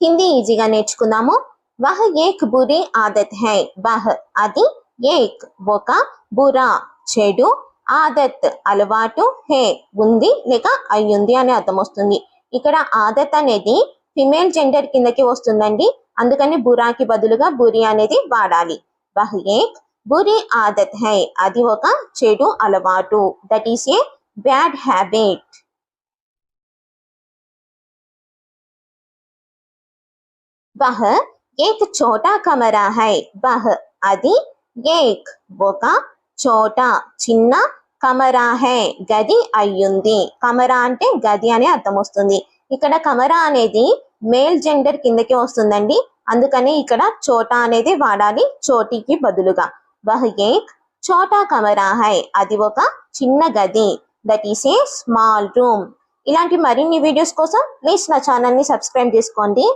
హిందీ ఈజీగా నేర్చుకుందాము. వహ్ ఏక్ బురీ ఆదత్ హై. వహ్ అది, ఏక్ ఒక, బురా చెడు, ఆదత్ అలవాటు, హే ఉంది లేక అయ్యుంది అనే అర్థం వస్తుంది. ఇక్కడ ఆదత్ అనేది ఫిమేల్ జెండర్ కిందకి వస్తుందండి, అందుకని బురాకి బదులుగా బురి అనేది వాడాలి. వహ్ ఏక్ బురీ ఆదత్ హై, అది ఒక చెడు అలవాటు, that is a bad habit. वह एक छोटा कमरा है. वह అది, ఏక్ ఒక, చోటా చిన్న, కమరా హై గది అయ్యుంది. కమరా అంటే గది అనే అర్థం వస్తుంది. ఇక్కడ కమరా అనేది మేల్ జెండర్ కిందకి వస్తుందండి, అందుకని ఇక్కడ చోటా అనేది వాడాలి చోటీకి బదులుగా. వహ్ ఏక్ చోటా కమరా హై, అది ఒక చిన్న గది, that is a small room. ఇలాంటి మరిన్ని వీడియోస్ కోసం ప్లీజ్ నా ఛానల్ని సబ్స్క్రైబ్ చేసుకోండి.